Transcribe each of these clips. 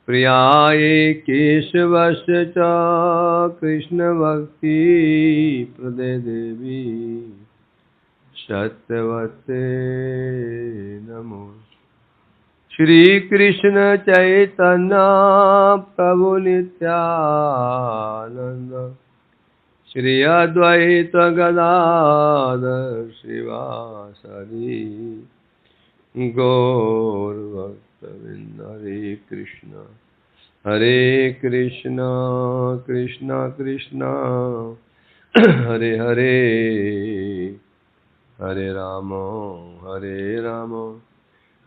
प्रियाये केशवस्य च कृष्ण भक्ति प्रदे देवी सत्यवते नमो। श्री कृष्ण चैतन्य प्रभु नित्यानंद श्री अद्वैत गदाधर श्रीवासदि गौर भक्तवृंद। हरे कृष्ण कृष्ण कृष्ण हरे हरे, हरे राम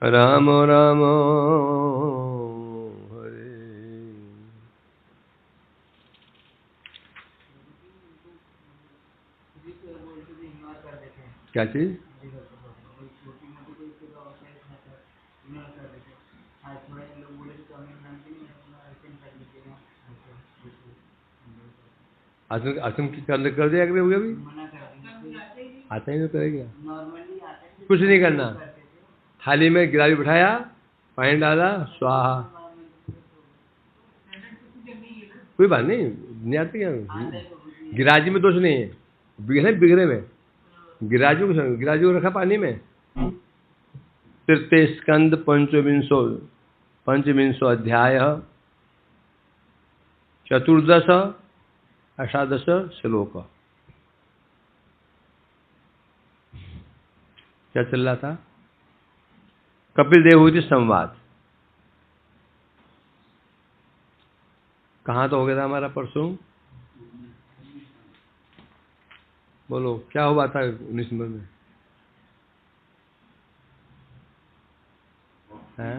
राम राम हरे। क्या चीज? असम की कर दिया कभी आता ही नहीं करेगा। कुछ नहीं करना, थाली में गिलास बिठाया, पानी डाला, स्वाहा। कोई बात नहीं, नहीं आती क्या? गिराजी में दोष नहीं है, बिगड़े में गिराजू को रखा पानी में। तृतीय स्कंद पंचविंशो अध्याय चतुर्दश अष्टादश श्लोक। क्या चल रहा था? कपिल देवहूति संवाद। कहाँ तो हो गया था हमारा परसों? बोलो क्या हुआ था 19 नंबर में? है?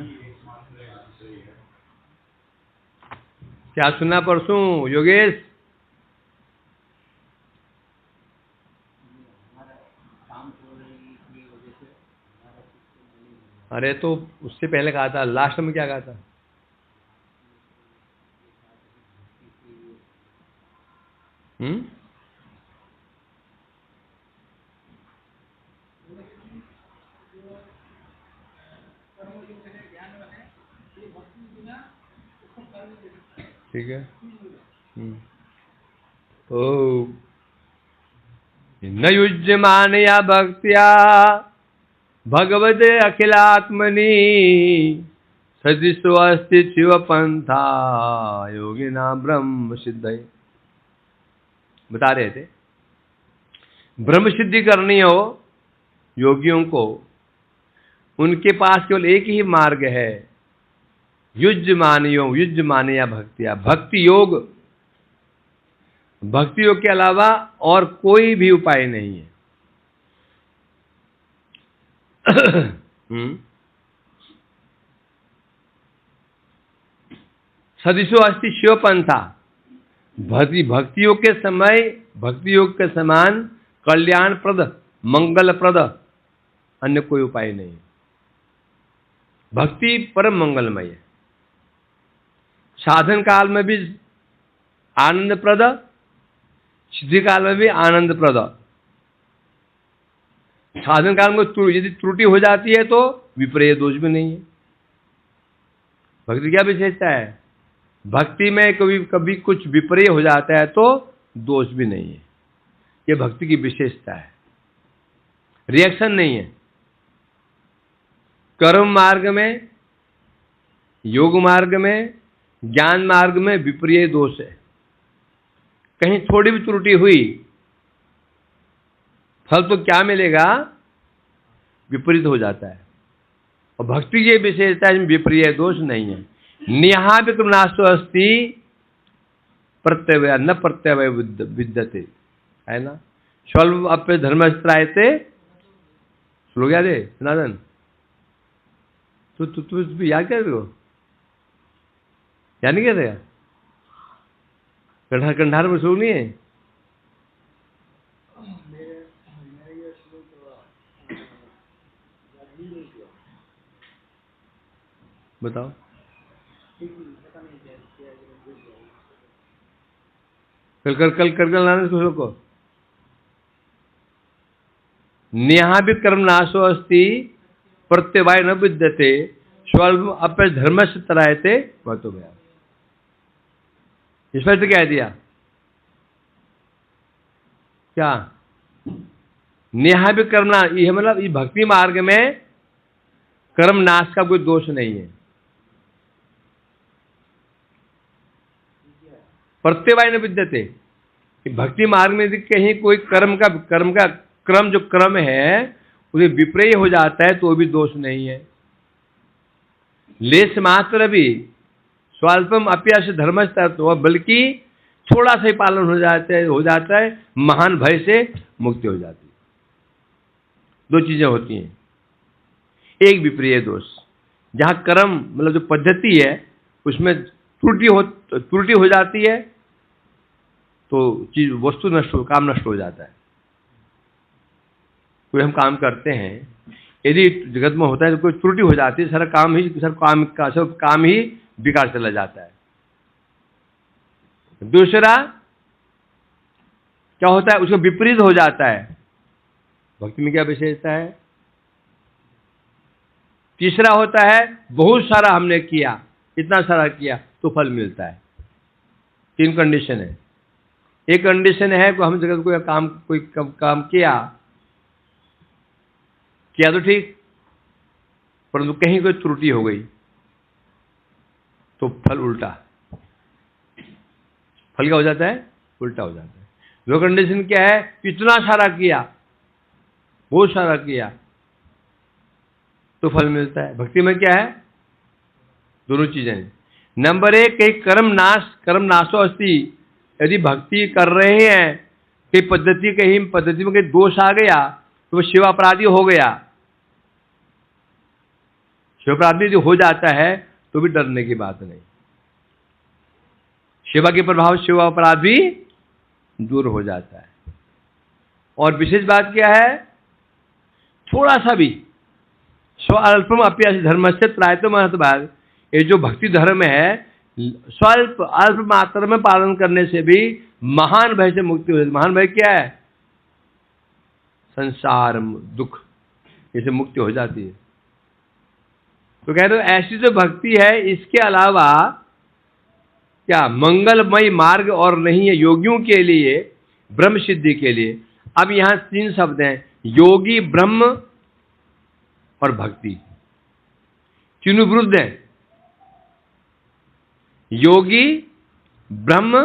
क्या सुना परसों योगेश? अरे तो उससे पहले कहा था, लास्ट में क्या कहा था? ठीक है। ओ न युज्यमानया भक्त्या भगवते अखिलात्मनि सदृशो अस्ति शिव पंथा योगिना ब्रह्म सिद्धये। बता रहे थे, ब्रह्म सिद्धि करनी हो योगियों को, उनके पास केवल एक ही मार्ग है, युज्य मानया भक्तिया, भक्ति योग। भक्ति योग के अलावा और कोई भी उपाय नहीं है। सदिशो अस्ति शिव पंथा, भक्ति योग के समय, भक्ति योग के समान कल्याणप्रद मंगलप्रद अन्य कोई उपाय नहीं है। भक्ति परम मंगलमय है। साधन काल में भी आनंदप्रद, सिद्धि काल में भी आनंदप्रद। साधन काल में यदि त्रुटि हो जाती है तो विपर्य दोष भी नहीं है। भक्ति क्या विशेषता है? भक्ति में कभी कुछ विपर्य हो जाता है तो दोष भी नहीं है। ये भक्ति की विशेषता है, रिएक्शन नहीं है। कर्म मार्ग में, योग मार्ग में, ज्ञान मार्ग में विपर्य दोष है। कहीं थोड़ी भी त्रुटि हुई, फल तो क्या मिलेगा? विपरीत हो जाता है। और भक्ति की विशेषता है, विपर्य दोष नहीं है। निहा विक्रमनाशो अस्ति प्रत्यय न प्रत्यय विद्यते, है ना। स्वल्प अप्य धर्मस्त्रायते। श्लोक याद है सनातन? तू याद कर रहे हो? याद नहीं कर रहे? कंधार में श्लोक नहीं है? बताओ। कल लाना इसको को। नेहा भी कर्म नाशो अस्ति प्रत्यवाय न विद्यते स्वल्पम अप्यस्य धर्मस्य त्रायते महतो भयात्। इस पर कह दिया क्या, नेहा भी कर्मणा, ये मतलब इस भक्ति मार्ग में कर्म नाश का कोई दोष नहीं है। प्रत्यवाय न विद्यते, भक्ति मार्ग में यदि कहीं कोई कर्म का क्रम जो क्रम है उसे विपर्य हो जाता है तो भी दोष नहीं है। लेश मात्र भी स्वल्पम अप्यस्य धर्मस्य, बल्कि थोड़ा सा ही पालन हो जाता है, महान भय से मुक्ति हो जाती है। दो चीजें होती हैं, एक विपर्य दोष, जहां कर्म मतलब जो पद्धति है उसमें त्रुटि हो जाती है तो चीज वस्तु काम नष्ट हो जाता है। कोई हम काम करते हैं, यदि जगत में होता है तो कोई त्रुटि हो जाती है, सारा काम ही बिगाड़ चला जाता है। दूसरा क्या होता है, उसका विपरीत हो जाता है। भक्ति में क्या विशेषता है? तीसरा होता है बहुत सारा हमने किया, इतना सारा किया तो फल मिलता है। तीन कंडीशन है। एक कंडीशन है कि हम जगत कोई काम किया तो ठीक, परंतु कहीं कोई त्रुटि हो गई तो फल उल्टा, फल क्या हो जाता है? उल्टा हो जाता है। दो कंडीशन क्या है? इतना सारा किया, बहुत सारा किया तो फल मिलता है। भक्ति में क्या है? दोनों चीजें। नंबर एक, कहीं कर्म नाशो अस्ति, यदि भक्ति कर रहे हैं कहीं पद्धति में कहीं दोष आ गया तो वो शिव अपराधी हो गया। शिव अपराधी यदि हो जाता है तो भी डरने की बात नहीं, शिवा के प्रभाव शिव अपराध भी दूर हो जाता है। और विशेष बात क्या है? थोड़ा सा भी स्वल्पम अप्यस्य धर्मस्य त्रायते महतो भयात्, ये जो भक्ति धर्म है स्वल्प अल्प मात्रा में पालन करने से भी महान भय से मुक्ति हो जाती है। महान भय क्या है? संसार दुख, इससे मुक्ति हो जाती है। तो कह रहे हो ऐसी जो भक्ति है इसके अलावा क्या मंगलमय मार्ग और नहीं है योगियों के लिए, ब्रह्म सिद्धि के लिए। अब यहां तीन शब्द हैं, योगी, ब्रह्म और भक्ति, तीनों विरुद्ध हैं। योगी, ब्रह्म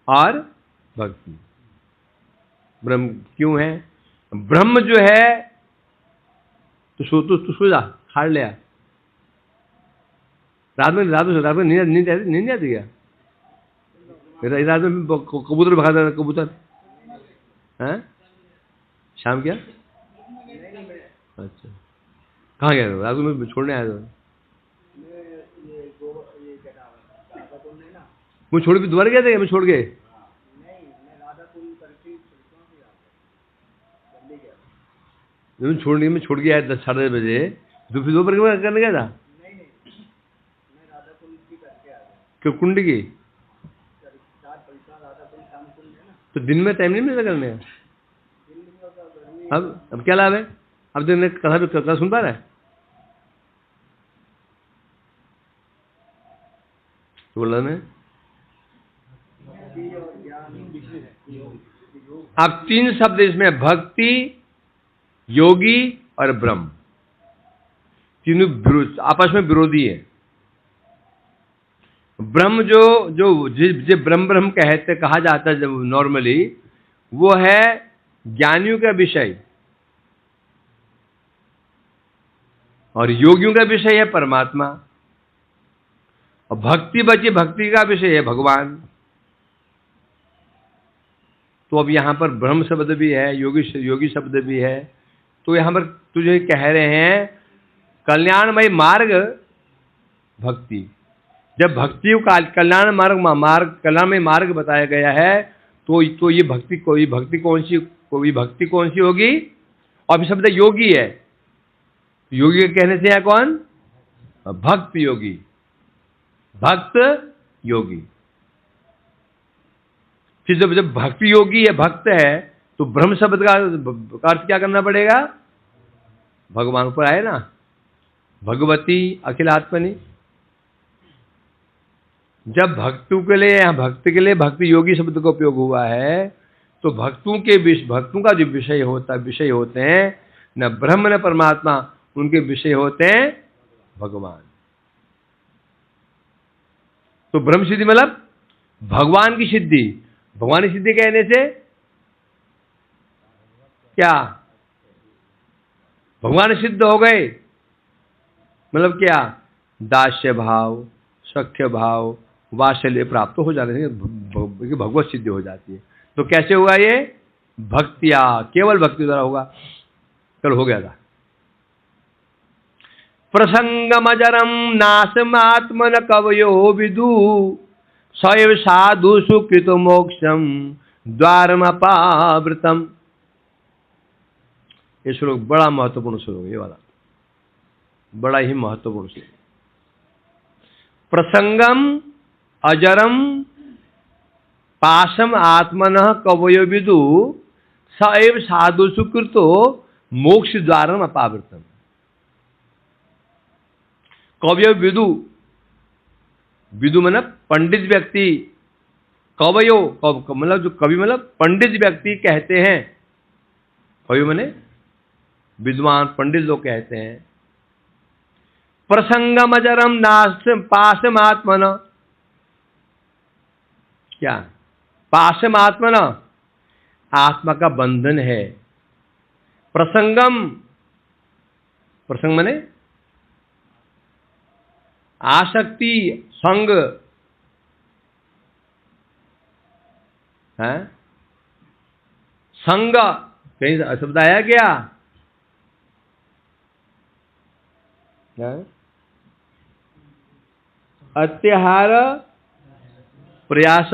और भक्ति। ब्रह्म क्यों है? ब्रह्म जो है तो सो जा, खाड़ लिया। रात में नींद आती क्या? रात में कबूतर भगा देना, कबूतर है शाम क्या? अच्छा, कहाँ गया? रात में छोड़ने आया था। मुझे छोड़ के दोबारा गया था, मैं छोड़ के मैं छोड़ के आया 10 साढ़े 10 बजे, दोपहर करने गया था। क्यों? कुंड की तो दिन में टाइम नहीं मिलता करने का। अब क्या लाभ है? अब दिन कथा सुन पा रहा है तो बोला मैं। अब तीन शब्द इसमें, भक्ति, योगी और ब्रह्म, तीनों आपस में विरोधी है। ब्रह्म जो ब्रह्म कहा जाता है जब नॉर्मली, वो है ज्ञानियों का विषय और योगियों का विषय है परमात्मा, और भक्ति का विषय है भगवान। तो अब यहां पर ब्रह्म शब्द भी है, योगी शब्द भी है। तो यहां पर तुझे कह रहे हैं कल्याणमय मार्ग भक्ति। जब भक्ति को कल्याणमय मार्ग बताया गया है तो ये भक्ति कौन सी होगी? और शब्द योगी है, योगी के कहने से है कौन? भक्त योगी, भक्त योगी। फिर जब भक्ति योगी है, भक्त है, तो ब्रह्म शब्द का अर्थ क्या करना पड़ेगा? भगवान पर आए ना, भगवती अखिलात्मनि। जब भक्तों के लिए, यहाँ भक्त के लिए भक्ति योगी शब्द का उपयोग हुआ है, तो भक्तों का जो विषय होते हैं न ब्रह्म न परमात्मा, उनके विषय होते हैं भगवान। तो ब्रह्म सिद्धि मतलब भगवान की सिद्धि। भगवान की सिद्धि कहने से क्या? भगवान सिद्ध हो गए मतलब क्या? दास्य भाव, सख्य भाव, वात्सल्य प्राप्त हो जाने से भगवत सिद्धि हो जाती है। तो कैसे होगा ये? भक्तिया, केवल भक्ति द्वारा होगा। कल हो गया था। प्रसंगमजरम नाशमात्मन कवयो विदु सैव साधु सुकृत मोक्षम द्वारमपावृतम। ये श्लोक बड़ा महत्वपूर्ण श्लोक है, ये वाला बड़ा ही महत्वपूर्ण श्लोक। प्रसंगम अजरम पाशम आत्मनः कवयो विदु सैव साधु सुकृतो मोक्ष द्वारम अपावृतम। कवयो विदु, विदु मतलब पंडित व्यक्ति, कवयो मतलब जो कवि मतलब पंडित व्यक्ति कहते हैं। कवि माने विद्वान पंडित लोग कहते हैं। प्रसंगम अजरम नाशम पाशम आत्मन, क्या? पाशम आत्मन, आत्मा का बंधन है। प्रसंगम, प्रसंग माने आसक्ति, संग है। संग कहीं शब्द आया क्या? अत्याहार प्रयास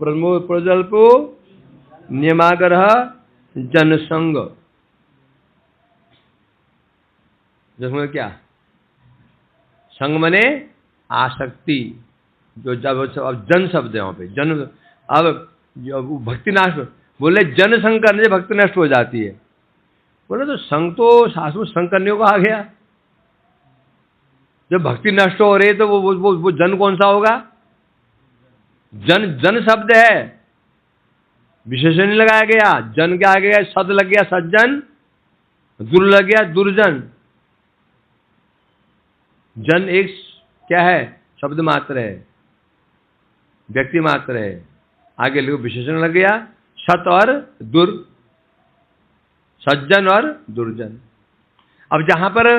प्रजल्पो नियमाग्रह जनसंग। जिसमें क्या? संग मने आसक्ति, जो जब अब जन शब्द है वहां पे जन। अब भक्ति नाश बोले, जन संग करने से भक्ति नष्ट हो जाती है। बोले तो संग तो शास्त्र में संग करने को कहा गया। जब भक्ति नष्ट हो रही है तो वो जन कौन सा होगा? जन, जन शब्द है, विशेषण नहीं लगाया गया। जन के आगे गया सद लग गया सज्जन, दुर लग गया दुर्जन। जन एक क्या है? शब्द मात्र है, व्यक्ति मात्र है। आगे लोग विशेषण लग गया, सत और दुर, सज्जन और दुर्जन। अब जहां पर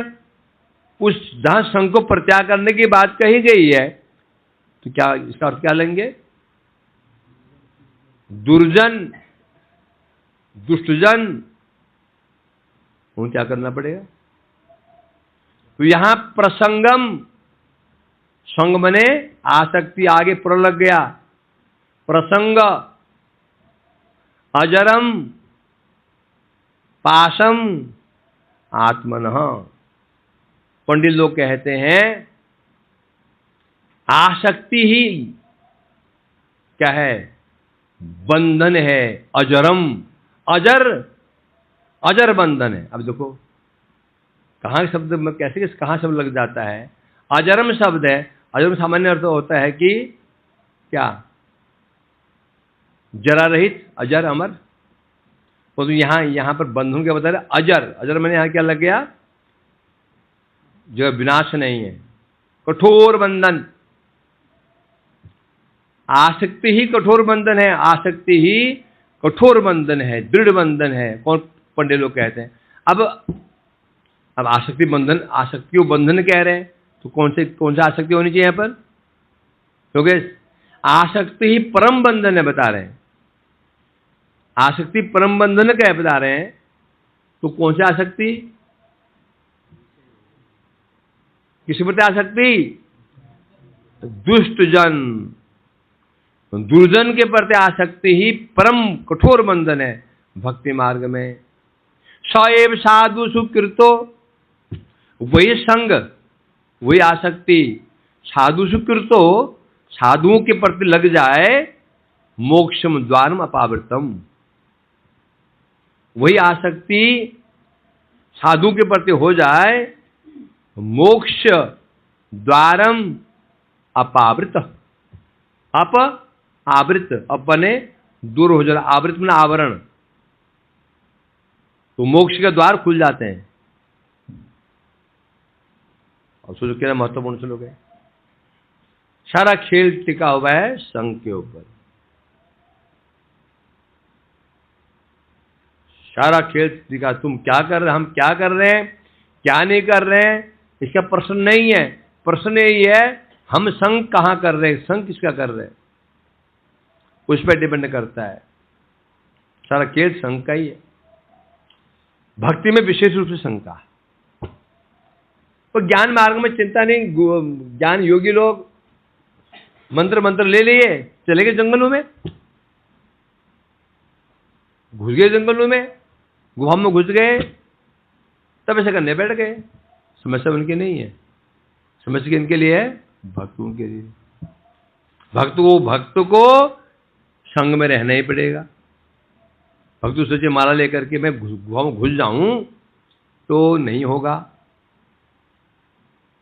जहां संग को प्रत्याग करने की बात कही गई है, तो क्या इसका अर्थ क्या लेंगे? दुर्जन, दुष्टजन, उन्हें क्या करना पड़ेगा? तो यहां प्रसंगम, संग मने आसक्ति, आगे प्र लग गया। प्रसंग अजरम पाशम आत्मनः। पंडित लोग कहते हैं आसक्ति ही क्या है? बंधन है। अजरम, अजर, अजर बंधन है। अब देखो कहां शब्द में कैसे कहां शब्द लग जाता है। अजरम शब्द है, अजरम सामान्य अर्थ होता है कि क्या? जरा रहित, अजर अमर। तो यहां पर बंधन क्या बता रहे? अजर, अजर मैंने यहां क्या लग गया? जो विनाश नहीं है, कठोर बंधन। आसक्ति ही कठोर बंधन है, आसक्ति ही कठोर बंधन है, दृढ़ बंधन है। कौन? पंडित लोग कहते हैं। अब आसक्ति बंधन, आसक्ति को बंधन कह रहे हैं, तो कौन सा आसक्ति होनी चाहिए यहां पर? क्योंकि आसक्ति ही परम बंधन है बता रहे हैं। आसक्ति परम बंधन क्या बता रहे हैं, तो कौन सी आसक्ति? किसी प्रति आसक्ति? दुष्ट जन, दुर्जन के प्रति आसक्ति ही परम कठोर बंधन है भक्ति मार्ग में। सएव साधु सुकृतो, वही संग, वही आसक्ति साधु सुकृतो, साधुओं के प्रति लग जाए, मोक्षम द्वारम अपावृतम। वही आसक्ति साधु के प्रति हो जाए मोक्ष द्वारम अपावृत, अप आवृत, अपने दूर हो जाना, आवृत में आवरण, तो मोक्ष के द्वार खुल जाते हैं। और सोचो कितना महत्वपूर्ण श्लोक है। सारा खेल टिका हुआ है संघ के ऊपर, सारा खेल टिका। तुम क्या कर रहे, हम क्या कर रहे हैं, क्या नहीं कर रहे हैं, इसका प्रश्न नहीं है। प्रश्न यही है हम संघ कहां कर रहे हैं, संघ किसका कर रहे हैं, उस पर डिपेंड करता है। सारा खेल संघ का ही है। भक्ति में विशेष रूप से संघ का। तो ज्ञान मार्ग में चिंता नहीं, ज्ञान योगी लोग मंत्र मंत्र ले लिए, चले गए जंगलों में, घुस गए जंगलों में, गुहा में घुस गए, तब ऐसे करने बैठ गए। समस्या उनकी नहीं है, समस्या इनके लिए है, भक्तों के लिए। भक्त को संग में रहना ही पड़ेगा। भक्त सोचे माला लेकर के मैं गुहा में घुस जाऊं तो नहीं होगा,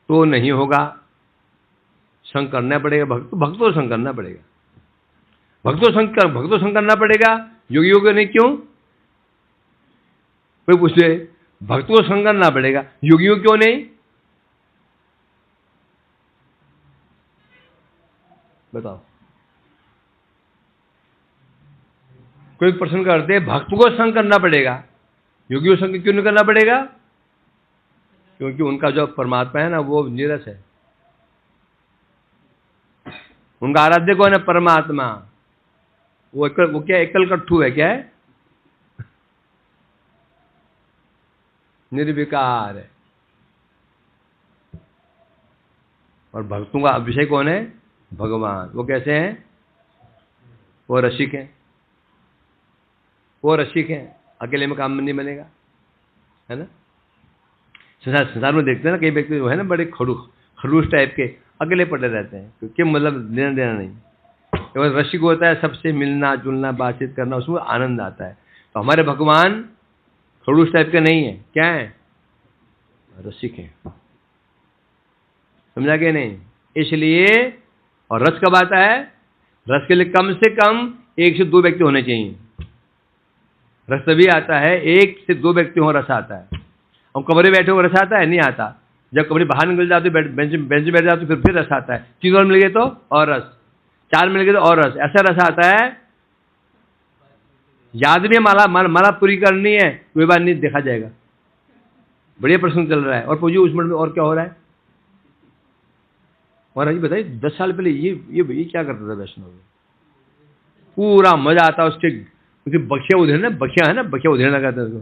तो नहीं होगा, संग करना पड़ेगा। भक्त को संग करना पड़ेगा, भक्त को संग करना पड़ेगा। योगियों को नहीं, क्यों? कोई पूछे भक्त को संग करना पड़ेगा, योगियों क्यों नहीं? बताओ। कोई प्रश्न करते भक्त को संग करना पड़ेगा, योगियों संग क्यों नहीं करना पड़ेगा? क्योंकि उनका जो परमात्मा है ना वो नीरस है, उनका आराध्य कौन है? परमात्मा। वो क्या एकल कट्ठू है, क्या है? निर्विकार है। और भक्तों का विषय कौन है? भगवान। वो कैसे हैं? वो रसिक हैं, वो रसिक हैं, अकेले में काम नहीं बनेगा, है ना। संसार में देखते हैं ना कई व्यक्ति जो है ना बड़े खड़ूस टाइप के, अकेले पड़े रहते हैं, क्योंकि मतलब देना देना नहीं। तो रसिक होता है, सबसे मिलना जुलना बातचीत करना, उसमें आनंद आता है। तो हमारे भगवान खड़ूस टाइप के नहीं है, क्या है? रसिक है। समझा कि नहीं? इसलिए, और रस कब आता है? रस के लिए कम से कम 1 से 2 व्यक्ति होने चाहिए। रस तभी आता है 1 से 2 व्यक्ति हो, रस आता है। हम कमरे बैठे हो रस आता है? नहीं आता। जब कमरे बाहर निकल जाते बेंच बैठ जाते फिर रस आता है। 3 और मिल गए तो और रस, 4 मिल गए तो और रस, ऐसा रस आता है। याद भी माला पूरी करनी है, कोई बात नहीं, देखा जाएगा। बढ़िया प्रश्न चल रहा है। और पूछिए उस मिनट में और क्या हो रहा है। और अजी बताइए 10 साल पहले ये क्या करता था वैष्णव में, पूरा मजा आता है उसके बखिया उधेड़ना, बखिया है ना, बखिया उधेड़ना कहते हैं उसको,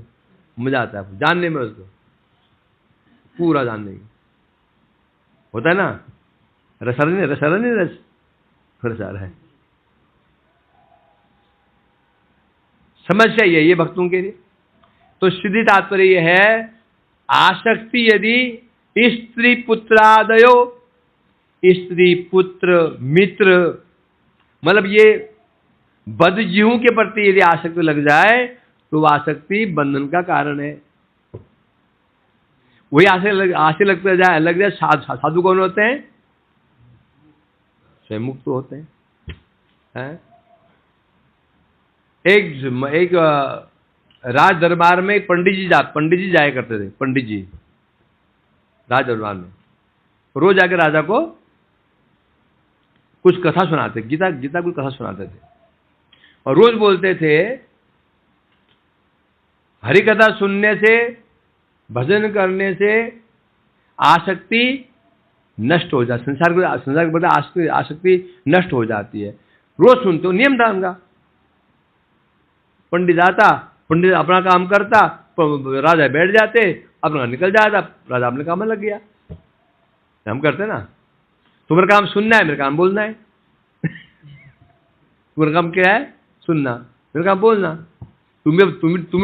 मजा आता है जानने में, उसको पूरा जानने में होता है ना। रस आ रहा है। समस्या ये भक्तों के लिए। तो सीधी तात्पर्य यह है, आसक्ति यदि स्त्री पुत्रादयो, स्त्री पुत्र मित्र, मतलब ये बदजीवों के प्रति यदि आसक्ति लग जाए तो आसक्ति बंधन का कारण है। वही आसक्ति लग जाए। साधु कौन होते हैं? स्वयं मुक्त होते हैं। एक राज दरबार में पंडित जी जाया करते थे। पंडित जी राज दरबार में रोज जाकर राजा को कुछ कथा सुनाते, गीता कुछ कथा सुनाते थे, और रोज बोलते थे हरि कथा सुनने से, भजन करने से आसक्ति नष्ट हो जाती, संसार के प्रति आसक्ति नष्ट हो जाती है। रोज सुनते हो, नियम था उनका। पंडित आता, पंडित अपना काम करता, राजा बैठ जाते, अपना निकल जाता, राजा अपने काम में लग गया। हम करते ना, तुम्हारा काम सुनना है, मेरा काम बोलना है। तुम्हारा काम क्या है? सुनना, मेरा काम बोलना। तुम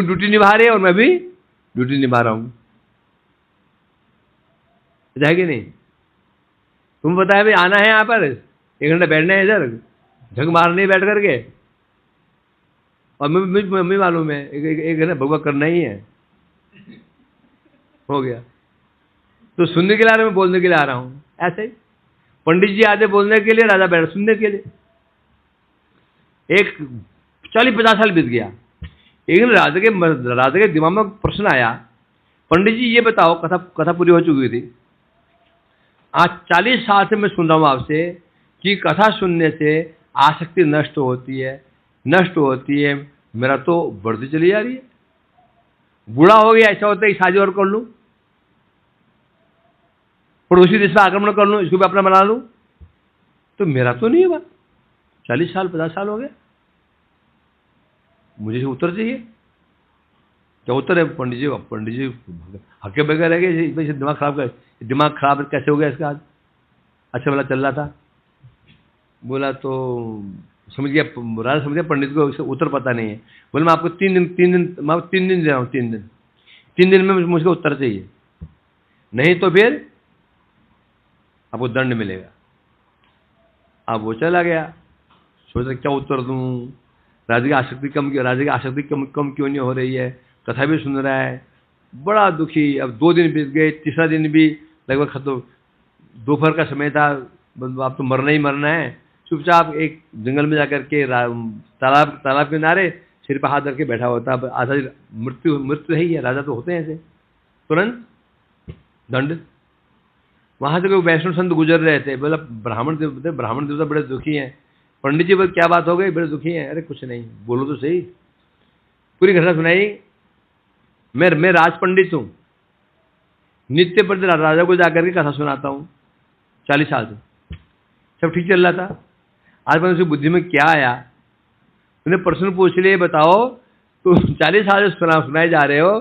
ड्यूटी निभा रहे हो और मैं भी ड्यूटी निभा रहा हूं, जाएगी नहीं? तुम बताए भाई आना है यहाँ पर 1 घंटा बैठना है, इधर झंग मारने बैठ करके, और मम्मी मालूम है 1 घंटा भगवा करना ही है, हो गया। तो सुनने के लिए आ रहा हूं, मैं बोलने के लिए आ रहा हूं। ऐसे ही पंडित जी आते बोलने के लिए, राजा बैठा सुनने के लिए। एक 40-50 साल बीत गया। एक दिन राजा के दिमाग में प्रश्न आया, पंडित जी ये बताओ, कथा पूरी हो चुकी थी, आज 40 साल से मैं सुन रहा हूं आपसे कि कथा सुनने से आसक्ति नष्ट होती है, मेरा तो बढ़ती चली जा रही है। बूढ़ा हो गया, ऐसा होता है शादी और कर लूं, पड़ोसी देश में आक्रमण कर लूं, इसको भी अपना बना लूं, तो मेरा तो नहीं हुआ। 40 साल 50 साल हो गए, मुझे उत्तर चाहिए। क्या उत्तर है? पंडित जी हक्के बगैर रह गए, दिमाग खराब कैसे हो गया इसका आज? अच्छा वाला चल रहा था। बोला तो समझ गया, राजा समझ गया पंडित को उत्तर पता नहीं है। बोले मैं आपको 3 दिन दे रहा हूँ, 3 दिन में मुझको उत्तर चाहिए, नहीं तो फिर आपको दंड मिलेगा। अब वो चला गया, सोच रहा क्या उत्तर दूं, राजा की आसक्ति कम क्यों नहीं हो रही है, कथा भी सुन रहा है, बड़ा दुखी। अब 2 दिन बीत गए, तीसरा दिन भी लगभग खत्म, दोपहर का समय था, आप तो मरना ही मरना है। चुपचाप एक जंगल में जाकर के तालाब के किनारे सिर पर हाथ रख के बैठा होता। आधा मृत्यु ही है, राजा तो होते हैं ऐसे, तुरंत दंड। वहां से कोई वैष्णव संत गुजर रहे थे, बोला ब्राह्मण देवता बड़े दुखी हैं। पंडित जी बोले क्या बात हो गई, बड़े दुखी हैं? अरे कुछ नहीं, बोलो तो सही। पूरी घटना सुनाई। मैं राज पंडित हूं, नित्य प्रति राजा को जाकर के कथा सुनाता हूं 40 साल से, सब ठीक चल रहा था। आज मैंने उसकी बुद्धि में क्या आया, उन्हें प्रश्न पूछ लिए, बताओ तो 40 साल से सुनाए जा रहे हो,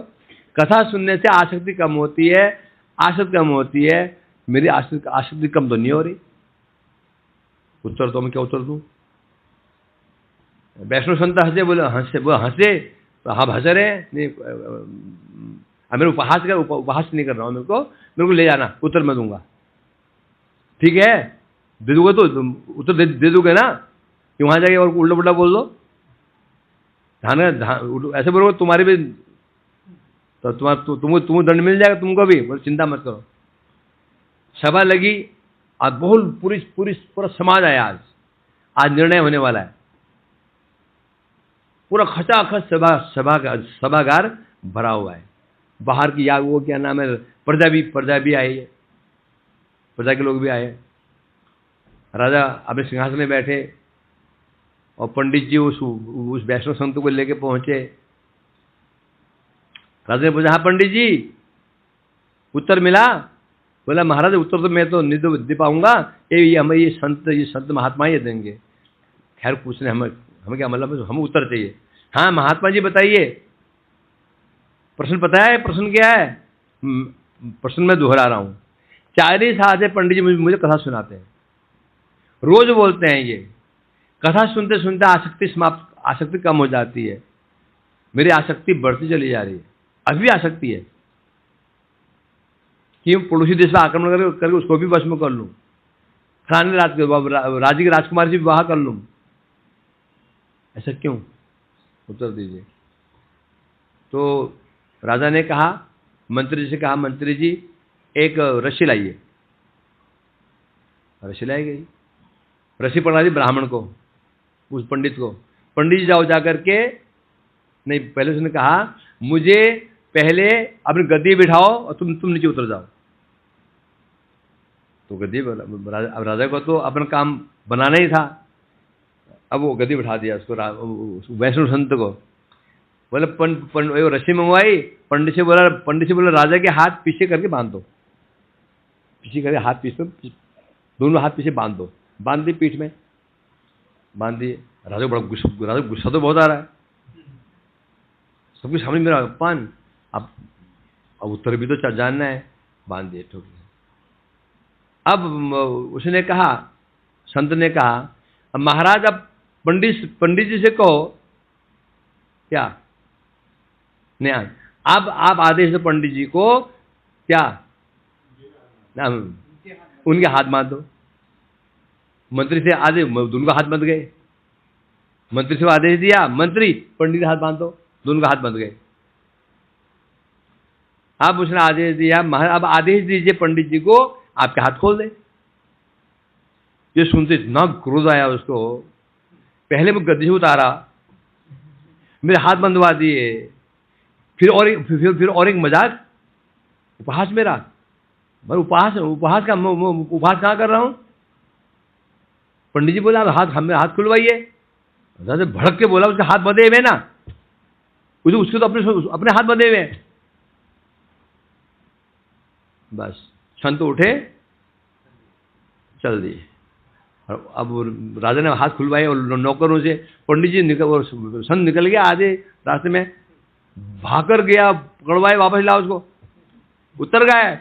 कथा सुनने से आसक्ति कम होती है, आसक्ति कम होती है, मेरी आसक्ति कम तो नहीं हो रही। उत्तर तो मैं क्या उत्तर दूं? वैष्णव संत हंसे, बोले हंसे तो आप हंस रहे हैं, नहीं मेरे उपहास नहीं कर रहा हूं, मेरे को ले जाना, उत्तर मैं दूंगा। ठीक है, दे दूंगा तो उत्तर दे दोगे ना, कि वहां जाके और उल्टा पुल्टा बोल दो, ऐसे बोलोगे तुम्हारी भी तो तुमको दंड मिल जाएगा, तुमको भी, बोले चिंता मत करो। सभा लगी, आज बहुत पूरा समाज आया। आज निर्णय होने वाला है। पूरा खचाखच सभागार भरा हुआ है। बाहर की वो क्या नाम है, प्रजा भी आई है, प्रजा के लोग भी आए। राजा अपने सिंहासन में बैठे और पंडित जी उस वैष्णव संत को लेके पहुंचे। राजा ने पूछा, हाँ पंडित जी उत्तर मिला? बोला महाराज उत्तर तो मैं तो नहीं दे पाऊंगा, ये संत महात्मा ही देंगे। खैर पूछने हमें क्या मतलब, हमें उत्तर चाहिए। हाँ महात्मा जी बताइए, प्रश्न पता है, प्रश्न क्या है? प्रश्न मैं दोहरा रहा हूं। 40 साल से पंडित जी मुझे कथा सुनाते हैं, रोज बोलते हैं ये, कथा सुनते सुनते आसक्ति कम हो जाती है, मेरी आसक्ति बढ़ती चली जा रही है। अभी आसक्ति है कि पड़ोसी देश में आक्रमण करके उसको भी वश में कर लूं, फलाने राज्य के राजकुमार जी विवाह कर लूं। ऐसा क्यों? उत्तर दीजिए। तो राजा ने कहा, मंत्री जी से कहा, मंत्री जी एक रस्सी लाइए। रस्सी लाई गई, रस्सी पकड़ा दी ब्राह्मण को, उस पंडित को। पंडित जी जा करके, नहीं पहले उसने कहा मुझे पहले अपनी गद्दी बिठाओ और तुम नीचे उतर जाओ। तो गद्दी, अब राजा को तो अपना काम बनाना ही था, अब वो गद्दी बिठा दिया उसको, वैष्णव संत को। बोले रस्सी मंगवाई, पंडित से बोला राजा के हाथ पीछे करके बांध दो, पीछे करके हाथ पीछे, दोनों हाथ पीछे बांध दो। बांध दी, पीठ में बांध दिए। राजा बड़ा गुस्सा तो बहुत आ रहा है, सबके सामने मेरा अपमान, अब उत्तर भी तो जानना है। बांध दिए, ठोक दिया। अब उसने कहा, संत ने कहा, अब महाराज अब पंडित जी से कहो क्या? नहीं, अब आप आदेश दो पंडित जी को, क्या उनके हाथ बांध दो। मंत्री से आदेश, दोनों का हाथ बंध गए। मंत्री से आदेश दिया, मंत्री पंडित के हाथ बांध दो, दोनों का हाथ बंध गए। अब उसने आदेश दिया, अब आदेश दीजिए पंडित जी को आपके हाथ खोल दे। ये सुनते इतना क्रोध आया उसको, पहले वो गद्दी से उतारा, मेरे हाथ बंधवा दिए, फिर और एक मजाक, उपहास मेरा, मैं उपहास कहाँ कर रहा हूं? पंडित जी बोला मेरा हाथ खुलवाइए। भड़क के बोला, उसके हाथ बंधे हुए ना, उसके तो अपने हाथ बंधे हुए हैं। बस संत उठे, चल दिए। अब राजा ने हाथ खुलवाए और नौकरों से, पंडित जी संत निकल गया, आधे रास्ते में भागकर गया, पकड़वाए, वापस ला उसको, उत्तर गया,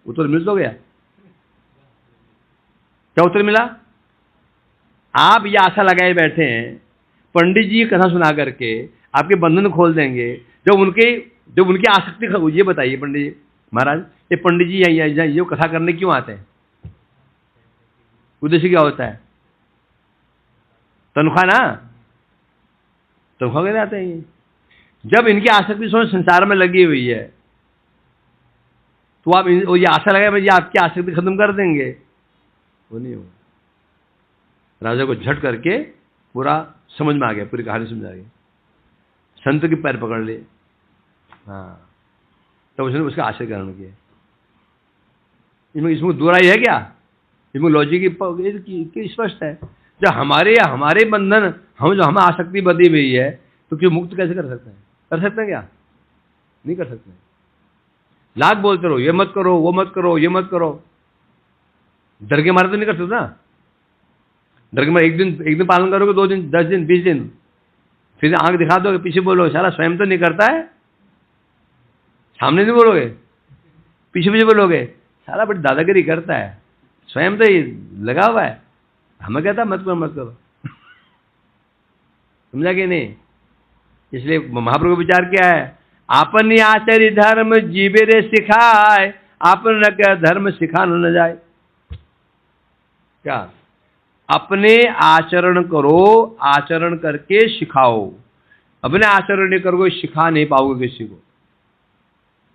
उत्तर मिल तो गया। क्या उत्तर मिला? आप ये आशा लगाए बैठे हैं पंडित जी कथा सुना करके आपके बंधन खोल देंगे, जब उनकी आसक्ति। ये बताइए पंडित जी महाराज, ये पंडित जी ये कथा करने क्यों आते हैं? उद्देश्य क्या होता है? तनख्वाह ना, तनख्वाह के आते हैं। जब इनकी आसक्ति संसार में लगी हुई है तो आप ये आशा लगाए ये आपकी आसक्ति खत्म कर देंगे, वो नहीं हो। राजा को झट करके पूरा समझ में आ गया, पूरी कहानी समझ आ गई, संत के पैर पकड़ लिए। हाँ, तो उसने उसका आश्रय ग्रहण किया। इसमें दोहराई है क्या? इसमें लॉजिक की स्पष्ट है। जब हमारे बंधन, हमें आसक्ति बंधी हुई है, तो क्यों मुक्त कैसे कर सकते हैं? कर सकते हैं क्या? नहीं कर सकते। लाख बोलते रहो, ये मत करो, वो मत करो, ये मत करो, डर के मारे तो नहीं कर सकते ना। डर के मारे एक दिन पालन करोगे, 2 दिन, 10 दिन, 20 दिन, फिर आंख दिखा दोगे, पीछे बोलो सारा स्वयं तो नहीं करता है, सामने नहीं बोलोगे, पीछे बोलोगे सारा बड़ी दादागिरी करता है, स्वयं तो ही लगा हुआ है, हमें कहता मत करो। समझा कि नहीं? इसलिए महाप्रभु विचार क्या है? आपन आचरि धर्म जीवे रे सिखाए, आपन न क्या धर्म सिखा न जाए। क्या? अपने आचरण करो, आचरण करके सिखाओ। अपने आचरण नहीं करोगे, सिखा नहीं पाओगे, किसी को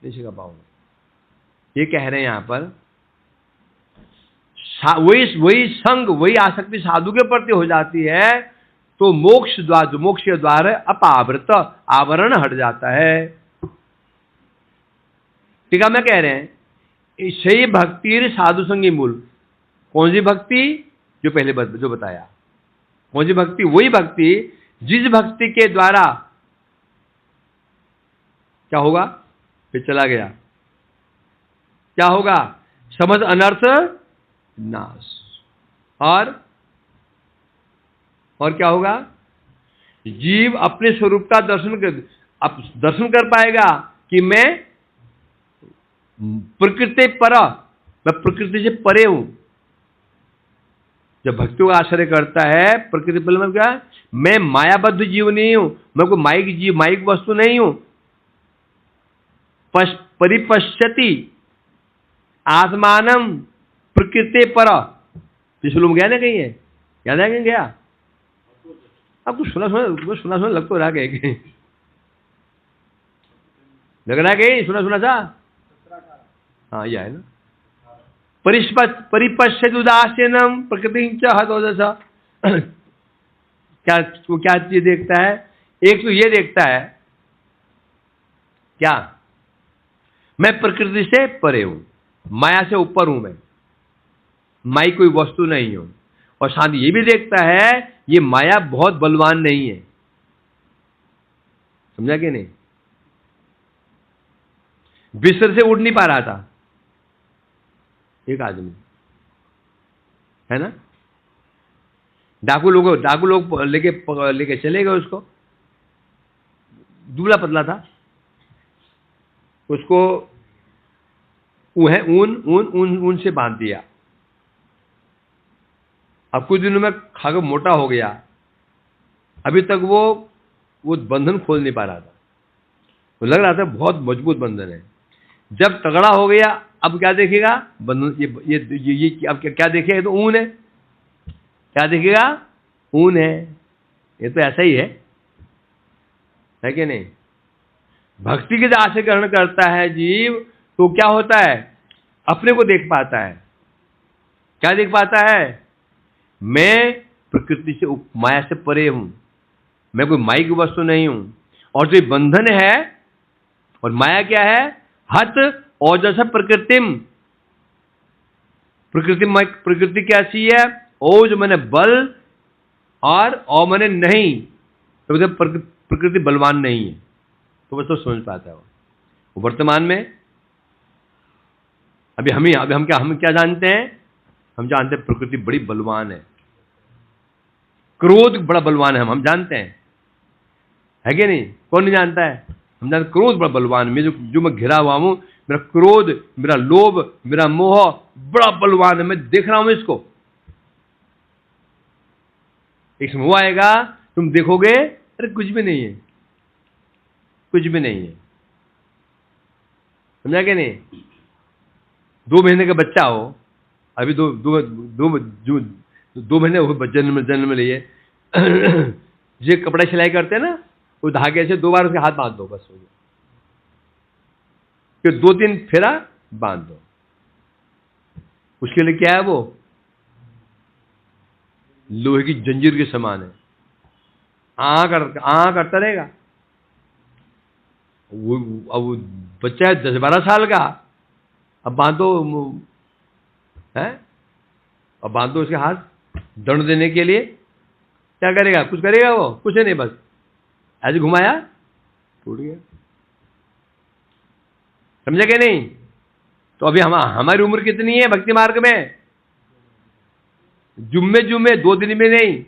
नहीं सिखा पाओगे। ये कह रहे हैं यहां पर, वही संग, वही आसक्ति साधु के प्रति हो जाती है तो मोक्ष के द्वार अपावृत, आवरण हट जाता है। ठीक है, मैं कह रहे हैं सही भक्ति साधु संगी मूल। कौन सी भक्ति? जो पहले जो बताया। कौन सी भक्ति? वही भक्ति जिस भक्ति के द्वारा क्या होगा? फिर चला गया, क्या होगा? समझ अनर्थ नाश। और क्या होगा? जीव अपने स्वरूप का दर्शन कर पाएगा कि मैं प्रकृति पर, मैं प्रकृति से परे हूं। जब भक्तियों का आश्रय करता है, प्रकृति पर मतलब क्या? मैं मायाबद्ध जीव नहीं हूं, मैं कोई माइक वस्तु नहीं हूं। परिपश्यति आत्मानम प्रकृति पर। श्लोक गया ना कहीं है? याद है कहीं गया? आपको सुना लग तो रहा कहीं, लग रहा कहीं सुना था। हाँ, यह है ना, परिपश्यति उदासीनम प्रकृति च हतोदशा। क्या चीज देखता है? एक तो ये देखता है क्या? मैं प्रकृति से परे हूं, माया से ऊपर हूं, मैं माई कोई वस्तु नहीं हूं। और साथ ये भी देखता है ये माया बहुत बलवान नहीं है। समझा कि नहीं? बिस्तर से उठ नहीं पा रहा था एक आदमी, है ना, डाकू लोग लेके चले गए उसको। दुबला पतला था, उसको ऊन से बांध दिया। अब कुछ दिनों में खाकर मोटा हो गया। अभी तक वो बंधन खोल नहीं पा रहा था, वो लग रहा था बहुत मजबूत बंधन है। जब तगड़ा हो गया, अब क्या देखेगा? बंधन। ये अब क्या देखेगा? ये तो ऊन है। क्या देखेगा? ऊन है। ये तो ऐसा ही है कि नहीं? भक्ति के आश्रय ग्रहण करता है जीव तो क्या होता है, अपने को देख पाता है। क्या देख पाता है, मैं प्रकृति से माया से परे हूं, मैं कोई माया की वस्तु नहीं हूं। और जो बंधन है और माया क्या है, हत ओजस प्रकृतिम, प्रकृति कैसी है, ओज मैंने बल और ओ मैंने नहीं, तो मतलब प्रकृति बलवान नहीं है। तो बस तो समझ पाता है वो वर्तमान में। अभी हम क्या जानते हैं, हम जानते हैं प्रकृति बड़ी बलवान है, क्रोध बड़ा बलवान है, हम जानते हैं, है कि नहीं? कौन नहीं जानता है? हम जानते क्रोध बड़ा बलवान है। जो मैं घिरा हुआ हूं, मेरा क्रोध, मेरा लोभ, मेरा मोह बड़ा बलवान है, मैं देख रहा हूं इसको। एक समय वो आएगा, तुम देखोगे अरे कुछ भी नहीं है, कुछ भी नहीं है। समझा कि नहीं? 2 महीने का बच्चा हो, अभी दो महीने हो जन्म लिए, ये कपड़ा सिलाई करते हैं ना, वो धागे से 2 बार उसके हाथ बांध दो, बस हो गया। फिर 2-3 फेरा बांध दो। उसके लिए क्या है, वो लोहे की जंजीर के समान है, करता रहेगा। वो बच्चा है 10-12 साल का, अब बांधो है, अब बांधो उसके हाथ दंड देने के लिए, क्या करेगा? कुछ करेगा वो? कुछ नहीं, बस ऐसे घुमाया, टूट गया। समझे क्या नहीं? तो अभी हमारी उम्र कितनी है भक्ति मार्ग में? जुम्मे 2 दिन में नहीं,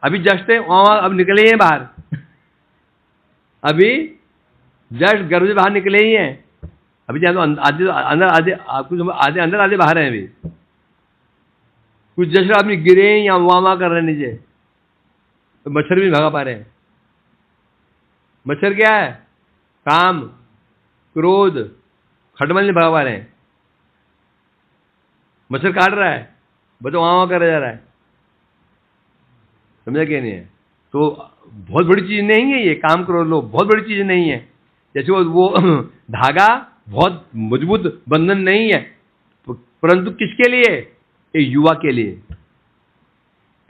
अभी जस्ट अब निकले ही हैं बाहर, अभी जस्ट घर से बाहर निकले ही हैं, अभी आधे अंदर आधे बाहर हैं। अभी कुछ जैसे आदमी गिरे या वामा कर रहे हैं नीचे, तो मच्छर भी नहीं भगा पा रहे हैं। मच्छर क्या है? काम, क्रोध, खटमल नहीं भगा पा रहे हैं। मच्छर काट रहा है, बच्चा वामा कर जा रहा है। समझा क्या नहीं है? तो बहुत बड़ी चीज नहीं है ये, काम करो लो, बहुत बड़ी चीज नहीं है। जैसे वो धागा बहुत मजबूत बंधन नहीं है, परंतु किसके लिए? एक युवा के लिए,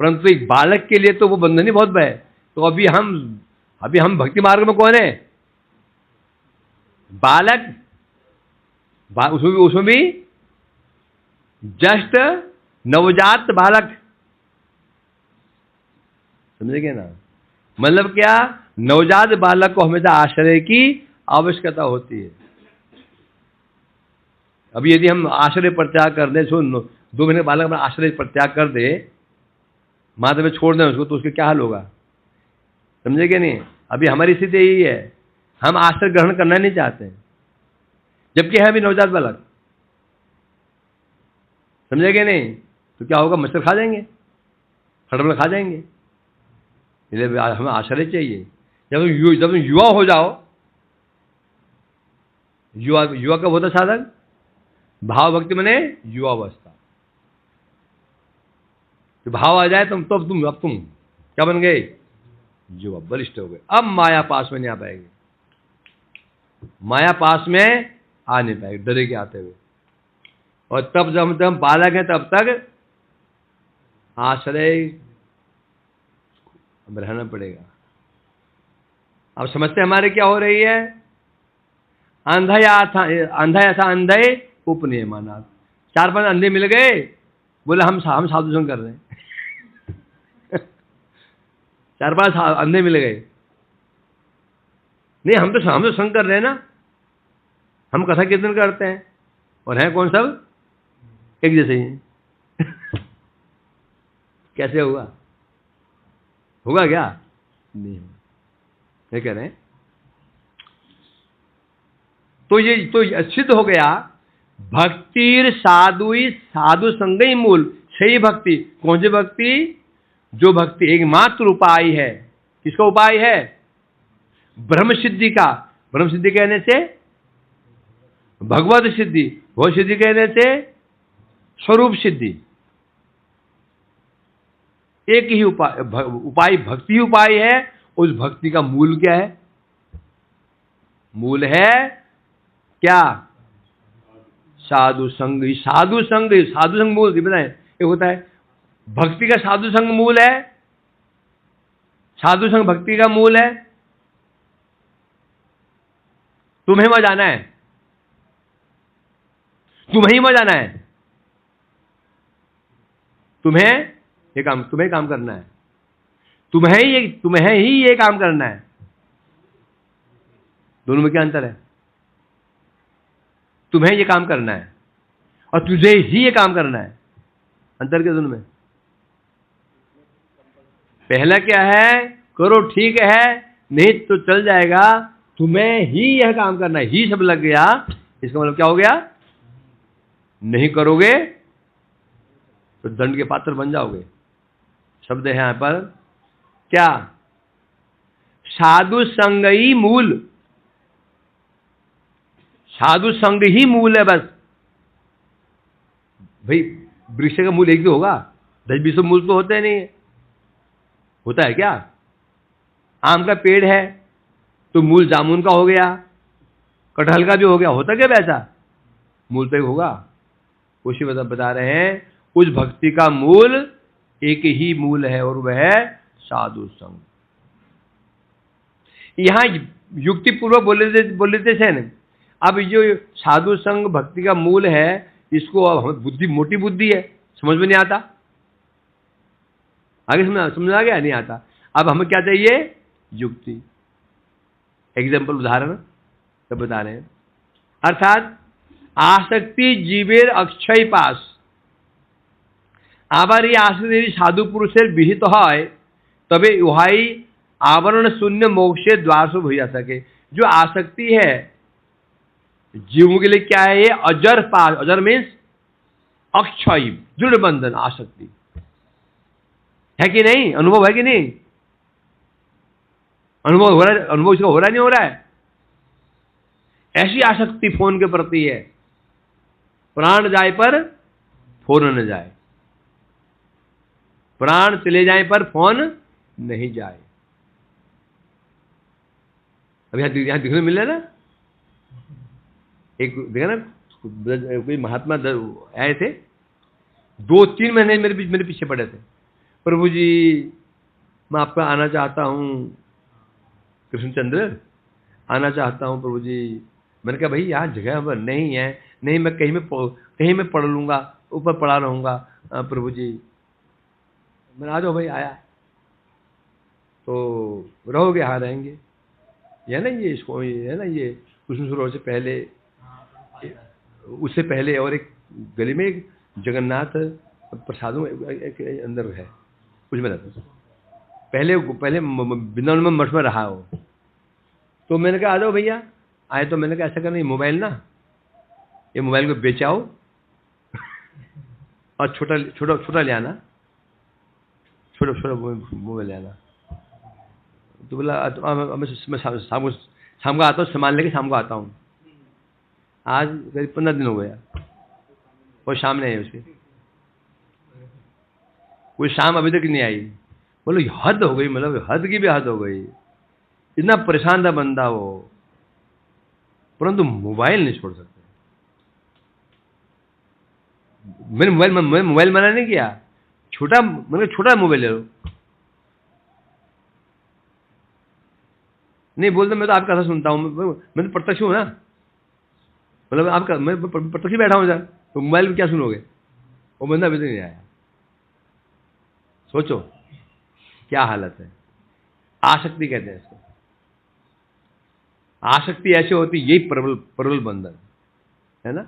परंतु एक बालक के लिए तो वो बंधन ही बहुत है। तो अभी हम भक्ति मार्ग में कौन है? बालक, उसमें भी जस्ट नवजात बालक। समझे क्या ना? मतलब क्या, नवजात बालक को हमेशा आश्रय की आवश्यकता होती है। अभी यदि हम आश्रय परित्याग कर दें, 2 महीने बालक अपना आश्रय परित्याग कर दे, माता में छोड़ दें उसको, तो उसका क्या हाल होगा? समझे क्या नहीं? अभी हमारी स्थिति यही है, हम आश्रय ग्रहण करना नहीं चाहते, जबकि है अभी नवजात बालक। समझे क्या नहीं? तो क्या होगा? मच्छर खा जाएंगे, खटमल खा जाएंगे। इसलिए हमें आश्रय चाहिए। जब तुम युवा हो जाओ, युवा का होता साधन भाव भक्ति मने युवावस्था। तो भाव आ जाए अब तुम क्या बन गए? युवा, बलिष्ठ हो गए। अब माया पास में नहीं आ पाएगी, माया पास में आ नहीं पाएगी, डरे के आते हुए। और तब जब हम बालक हैं, तब तक आश्रय रहना पड़ेगा। अब समस्या हमारे क्या हो रही है? अंधा ऐसा अंधे उपनियमानाथ। 4-5 अंधे मिल गए, बोले हम साधु संग कर रहे हैं। 4-5 अंधे मिल गए, नहीं हम तो संग कर रहे हैं ना, हम कथा कीर्तन करते हैं, और हैं कौन? सब एक जैसे ही हैं। कैसे होगा? होगा क्या? नहीं होगा। क्या कह रहे हैं? तो ये सिद्ध हो गया, भक्तिर साधु संगई मूल। सही भक्ति कौन सी भक्ति? जो भक्ति एकमात्र उपाय है। किसका उपाय है? ब्रह्म सिद्धि का। ब्रह्म सिद्धि कहने से भगवत सिद्धि, भगवत सिद्धि कहने से स्वरूप सिद्धि। एक ही उपाय भक्ति उपाय है। उस भक्ति का मूल क्या है? मूल है क्या? साधु संग। साधु संग मूल बताए, ये होता है भक्ति का साधु संग मूल है, साधु संग भक्ति का मूल है। तुम्हें वहां जाना है, तुम्हें वहां जाना है, तुम्हें काम करना है, तुम्हें ही ये काम करना है। दोनों में क्या अंतर है? तुम्हें ये काम करना है और तुझे ही ये काम करना है। अंतर क्या दोनों में? पहला क्या है? करो ठीक है, नहीं तो चल जाएगा। तुम्हें ही यह काम करना है, ही सब लग गया, इसका मतलब क्या हो गया? नहीं करोगे तो दंड के पात्र बन जाओगे। शब्द है यहां पर क्या? साधु संग ही मूल, साधु संग ही मूल है बस। भाई वृक्ष का मूल एक भी होगा? 10-20 मूल तो होते नहीं है। होता है क्या? आम का पेड़ है तो मूल जामुन का हो गया, कटहल का भी हो गया, होता क्या वैसा? मूल तो एक होगा। उसी बता रहे हैं उस भक्ति का मूल एक ही मूल है और वह है साधु संग। यहां युक्ति पूर्वक बोल लेते थे न। अब जो साधु संग भक्ति का मूल है, इसको अब बुद्धि, मोटी बुद्धि है, समझ में नहीं आता। आगे समझ आ गया? नहीं आता। अब हमें क्या चाहिए? युक्ति। एग्जाम्पल, उदाहरण सब बता रहे हैं। अर्थात आसक्ति जीवेर अक्षय पास। আবার এই आसक्ति यदि साधु पुरुषেर विहित হয় तबे उहाई आवरण शून्य मोक्षे द्वार से हो जा सके। जो आसक्ति है जीवों के लिए क्या है? ये अजर पास। अजर मीन्स अक्षय, दृढ़ बंधन। आसक्ति है कि नहीं? अनुभव है कि नहीं? अनुभव हो रहा है? अनुभव इसका हो रहा नहीं हो रहा है? ऐसी आसक्ति फोन के प्रति है, प्राण जाए पर फोन न जाए, प्राण चले जाए पर फोन नहीं जाए। अब यहां दिखने मिल रहा है ना, एक देखा ना, कोई महात्मा आए थे, 2-3 महीने मेरे पीछे पड़े थे। प्रभु जी मैं आपका आना चाहता हूं, कृष्णचंद्र आना चाहता हूं प्रभु जी। मैंने कहा भाई यहाँ जगह पर नहीं है। नहीं, मैं कहीं में पढ़ लूंगा, ऊपर पढ़ा रहूंगा प्रभु जी। मैंने आ जाओ भाई। आया तो रहोगे? हाँ रहेंगे। ये ना, ये इसको ये है ना, ये कृष्ण सरोवर से पहले, उससे पहले और एक गली में एक जगन्नाथ प्रसादों अंदर है, कुछ में रहता। पहले वृंदावन में मठ में रहा हो। तो मैंने कहा आ जाओ भैया। आए तो मैंने कहा ऐसा करना, ये मोबाइल ना, ये मोबाइल को बेचाओ और छोटा ले आना, छोटा मोबाइल ले आना। तो बोला मैं शाम को आता हूँ, सामान लेके शाम को आता हूँ। आज करीब 15 दिन हो गया और शाम नहीं आई उसकी, कोई शाम अभी तक नहीं आई। बोलो हद हो गई, मतलब हद की भी हद हो गई। इतना परेशान था बंदा वो, परंतु मोबाइल नहीं छोड़ सकते। मैंने मोबाइल मना नहीं किया, मैंने छोटा मोबाइल ले लो। नहीं बोलते, मैं तो आपका कथा सुनता हूँ, मैं तो प्रत्यक्ष हूँ ना, मतलब आपका मैं प्रत्यक्ष ही बैठा हूँ इधर, तो मोबाइल में क्या सुनोगे? वो बंदा अभी तक नहीं आया। सोचो क्या हालत है। आसक्ति कहते हैं इसको। आसक्ति ऐसे होती, यही प्रबल बंधन है ना।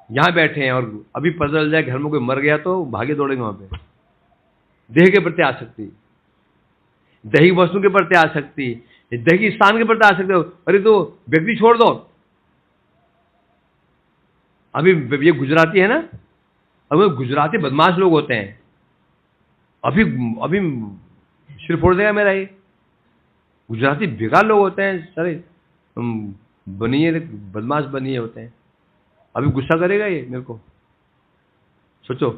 यहां बैठे हैं और अभी पता चल जाए घर में कोई मर गया तो भागे दौड़ेंगे वहां पे। देह के प्रति आसक्ति, दैहिक वस्तु के प्रति आसक्ति, दैहिक स्थान के प्रति आसक्ति। अरे तो व्यक्ति छोड़ दो। अभी ये गुजराती है ना, अभी गुजराती बदमाश लोग होते हैं। अभी सिर फोड़ देगा मेरा ये। गुजराती बेकार लोग होते हैं सारे, बनिए बदमाश बनिए होते हैं। अभी गुस्सा करेगा ये मेरे को। सोचो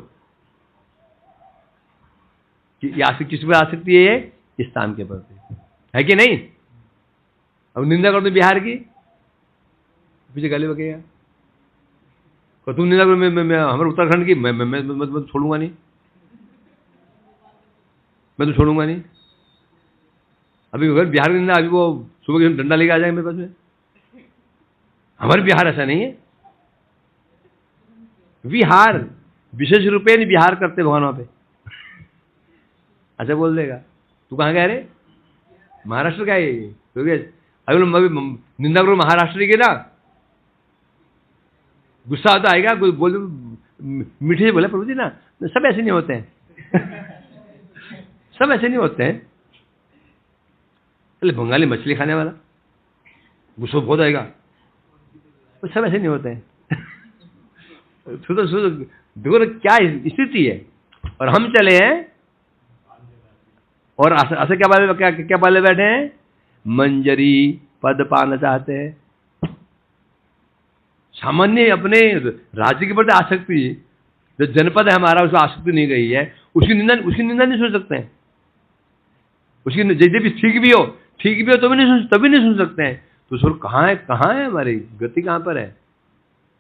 कि किस पर आ सकती है ये? स्थान के प्रति, है कि नहीं? अब निंदा कर दो बिहार की, पीछे गाली बकेगा। तो तुम निंदा करो मैं हमारे उत्तराखंड की, मैं तो छोड़ूंगा नहीं, मैं तो छोड़ूंगा नहीं। अभी अगर बिहार की निंदा, अभी वो सुबह के डंडा लेके आ जाएंगे मेरे पास में। हमारे बिहार ऐसा नहीं है। विहार विशेष रूपे नहीं बिहार करते भगवान वहां पे। अच्छा बोल देगा, तू कहाँ गया रे? महाराष्ट्र का है ये। अभी निंदा करो महाराष्ट्र की ना, गुस्सा आता आएगा। कोई बोल मीठे से बोले प्रभु जी ना, सब ऐसे नहीं होते हैं। सब ऐसे नहीं होते हैं। अरे बंगाली मछली खाने वाला गुस्सा बहुत आएगा, तो सब ऐसे नहीं होते हैं। सुनो देखो ना क्या स्थिति है। और हम चले हैं और ऐसे क्या पाले बैठे हैं, मंजरी पद पाना चाहते हैं। सामान्य अपने राज्य के प्रति आसक्ति, जो जनपद है हमारा उसको आसक्ति नहीं गई है, उसकी निंदा नहीं सुन सकते हैं। उसकी जैसे भी ठीक भी हो तो तभी नहीं सुन सकते हैं। तो सर कहाँ है हमारी गति, कहाँ पर है?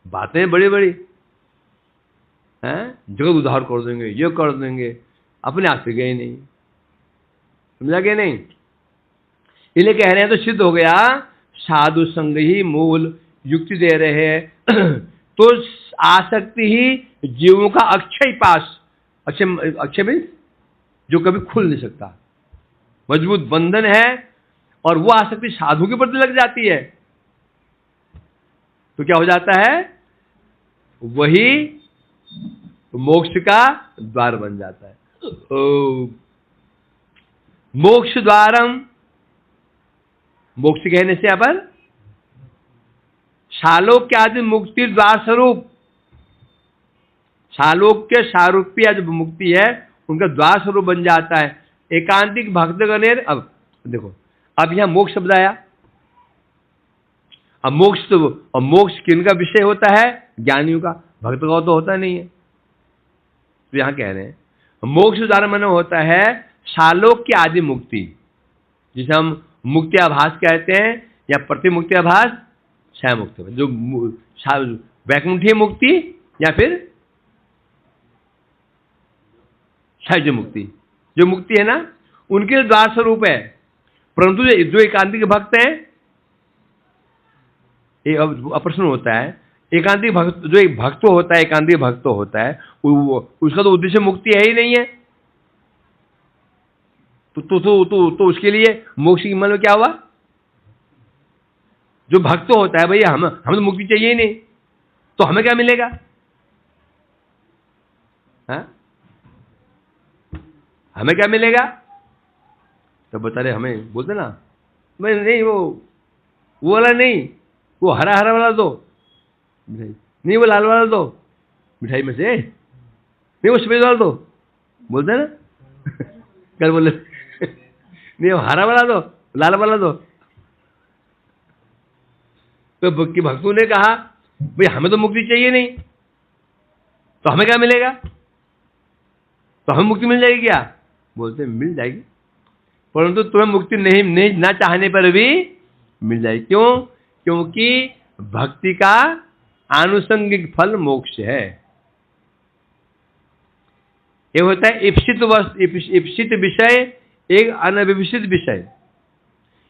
बातें बड़ी बड़ी हैं, जगत उद्धार कर देंगे, ये कर देंगे, अपने आप से गए नहीं। समझा गया नहीं? इन्हें कह रहे हैं तो सिद्ध हो गया, साधु संग ही मूल युक्ति दे रहे हैं। तो आसक्ति ही जीवों का अक्षय पास, अक्षय में जो कभी खुल नहीं सकता, मजबूत बंधन है। और वो आसक्ति साधु के प्रति लग जाती है तो क्या हो जाता है, वही मोक्ष का द्वार बन जाता है। मोक्ष द्वारम, मोक्ष कहने से यहाँ पर शालोक्य आदि मुक्ति द्वार स्वरूप, शालोक्य सारूप्य जो मुक्ति है उनका द्वार स्वरूप बन जाता है। एकांतिक भक्तगणेर, अब देखो अब यहां मोक्ष शब्द आया। अब मोक्ष किनका विषय होता है? ज्ञानियों का, भक्त का तो होता नहीं है। तो यहां कह रहे हैं मोक्ष द्वारा मन होता है शालोक्य आदि मुक्ति, जिसे हम मुक्त्याभास कहते हैं या प्रतिमुक्त्याभास, क्षय मुक्ति, जो वैकुंठीय मुक्ति या फिर क्षय मुक्ति, जो मुक्ति है ना उनके द्वार स्वरूप है। परंतु जो एकांतिक भक्त हैं, अब प्रश्न होता है, एकांतिक भक्त जो एक भक्त होता है, एकांतिक भक्त होता है, उसका तो उद्देश्य मुक्ति है ही नहीं है। तो उसके लिए मोक्ष की मन में क्या हुआ? जो भक्त होता है भैया हम तो मुक्ति चाहिए ही नहीं, तो हमें क्या मिलेगा? हाँ? हमें क्या मिलेगा? तो बता रहे हमें, बोलते ना मैं नहीं, वो वाला नहीं, वो हरा हरा वाला दो मिठाई, नहीं वो लाल वाला दो मिठाई में से, नहीं वो सफेद वाला दो, बोलते ना। कल बोले नहीं वो हरा वाला दो, लाल वाला दो। तो भक्तों ने कहा भाई हमें तो मुक्ति चाहिए नहीं, तो हमें क्या मिलेगा? तो हमें मुक्ति मिल जाएगी क्या? बोलते मिल जाएगी, परंतु तुम्हें मुक्ति नहीं ना चाहने पर भी मिल जाएगी। क्यों? क्योंकि भक्ति का आनुषंगिक फल मोक्ष है। एक होता है इप्सित विषय, एक अनविभूषित विषय।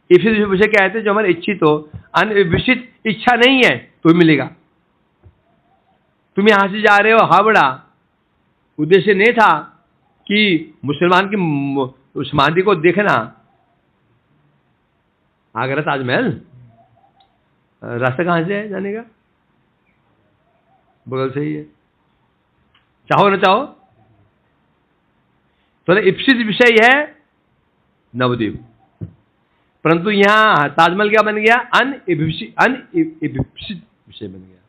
इप्सित विषय क्या कहते हैं? जो हमारे इच्छित हो। अनविभूषित इच्छा नहीं है तो मिलेगा। तुम यहां से जा रहे हो हावड़ा, उद्देश्य नहीं था कि मुसलमान की समाधि को देखना, आगरा ताजमहल, रास्ता कहां से है जाने का? बगल से ही है, चाहो ना चाहो। तो इप्सित विषय है नवद्वीप, परंतु यहां ताजमहल क्या बन गया? अनइप्सित विषय बन गया।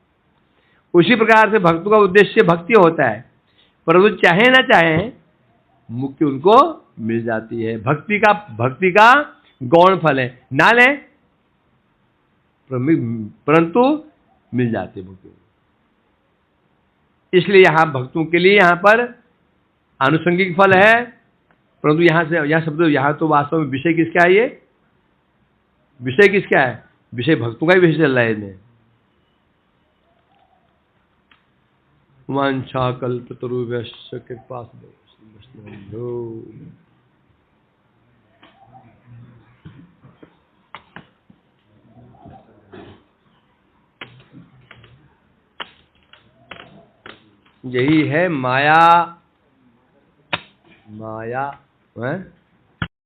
उसी प्रकार से भक्तों का उद्देश्य भक्ति होता है, परंतु चाहे ना चाहे मुक्ति उनको मिल जाती है। भक्ति का गौण फल है, ना ले परंतु मिल जाती है मुक्ति। इसलिए यहां भक्तों के लिए यहां पर आनुषंगिक फल है, परंतु यहां शब्द, यहां तो वास्तव में विषय किसका है? ये विषय किसका है? विषय भक्तों का ही विषय चल रहा है इनमें। वांछा कल्पतरुभ्यश्च कृपा सिंधुभ्यो। यही है माया। माया है